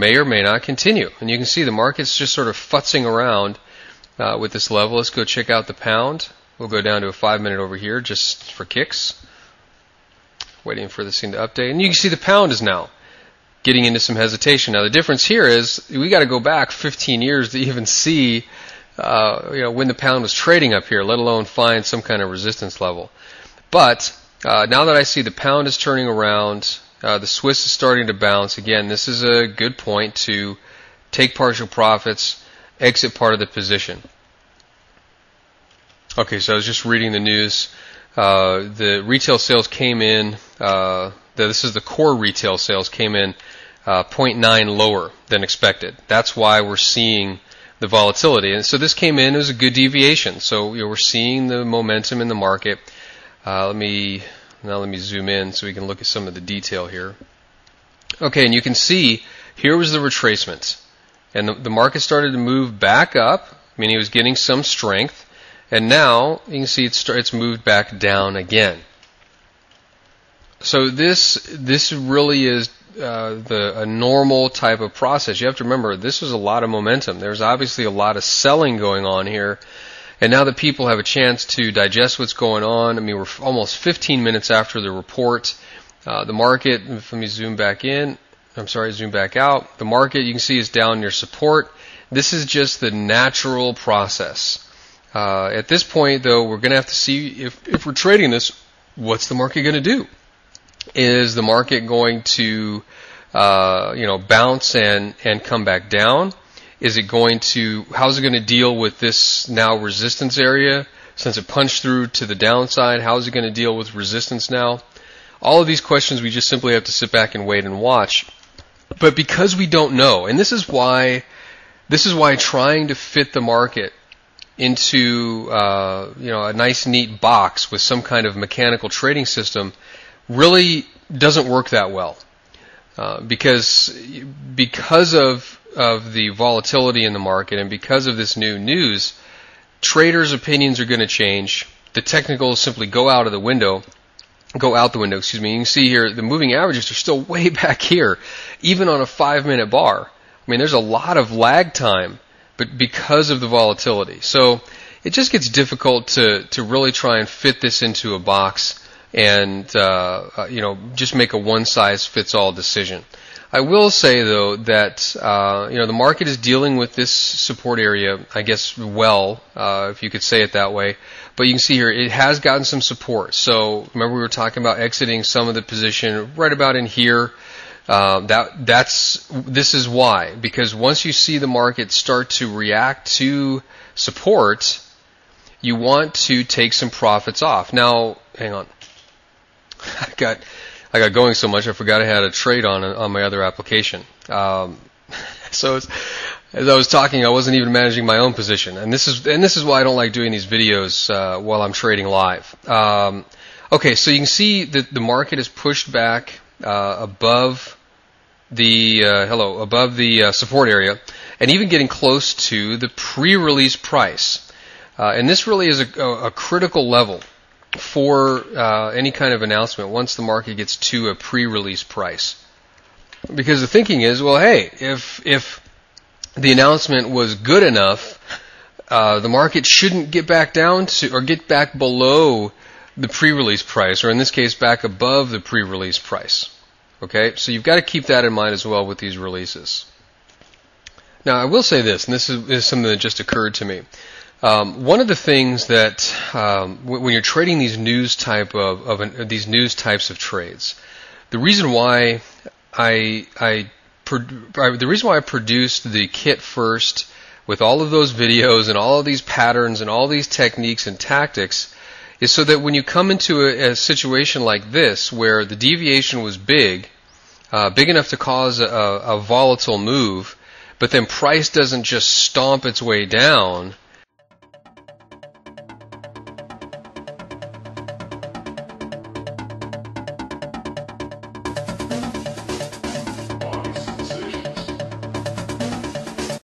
may or may not continue. And you can see the market's just sort of futzing around with this level. Let's go check out the pound. We'll go down to a 5-minute over here just for kicks. Waiting for this thing to update. And you can see the pound is now getting into some hesitation. Now the difference here is we got to go back 15 years to even see when the pound was trading up here, let alone find some kind of resistance level. But now that I see the pound is turning around, the Swiss is starting to bounce. Again, this is a good point to take partial profits, exit part of the position. Okay, so I was just reading the news. The retail sales came in, this is the core retail sales, came in 0.9 lower than expected. That's why we're seeing the volatility. And so this came in as a good deviation. So we're seeing the momentum in the market. Let me zoom in so we can look at some of the detail here. Okay, and you can see here was the retracement. And the market started to move back up, meaning it was getting some strength. And now you can see it's moved back down again. So this really is a normal type of process. You have to remember, this was a lot of momentum. There's obviously a lot of selling going on here. And now that people have a chance to digest what's going on, I mean, we're almost 15 minutes after the report. The market, let me zoom back in. I'm sorry, zoom back out. The market, you can see, is down near support. This is just the natural process. At this point, though, we're going to have to see if we're trading this, what's the market going to do? Is the market going to, bounce and come back down? Is it going to, how's it going to deal with this now resistance area? Since it punched through to the downside, how is it going to deal with resistance now? All of these questions we just simply have to sit back and wait and watch. But because we don't know, and this is why trying to fit the market into a nice neat box with some kind of mechanical trading system really doesn't work that well, because of the volatility in the market and because of this new news, traders' opinions are going to change. The technicals simply go out the window. You can see here the moving averages are still way back here, even on a 5-minute bar. I mean, there's a lot of lag time, but because of the volatility. So it just gets difficult to really try and fit this into a box and just make a one-size-fits-all decision. I will say, though, that the market is dealing with this support area, I guess, well, if you could say it that way. But you can see here it has gotten some support. So remember we were talking about exiting some of the position right about in here. This is why, because once you see the market start to react to support, you want to take some profits off. Now, hang on. I got going so much I forgot I had a trade on my other application. So as I was talking, I wasn't even managing my own position, and this is why I don't like doing these videos while I'm trading live. Okay, so you can see that the market is pushed back above the support area, and even getting close to the pre-release price. And this really is a critical level for any kind of announcement once the market gets to a pre-release price. Because the thinking is, well, hey, if the announcement was good enough, the market shouldn't get back down to, or get back below the pre-release price, or in this case, back above the pre-release price. Okay, so you've got to keep that in mind as well with these releases. Now, I will say this, and this is something that just occurred to me. One of the things that when you're trading these news types of trades, the reason why I produced the kit first with all of those videos and all of these patterns and all these techniques and tactics is so that when you come into a situation like this where the deviation was big enough to cause a volatile move, but then price doesn't just stomp its way down,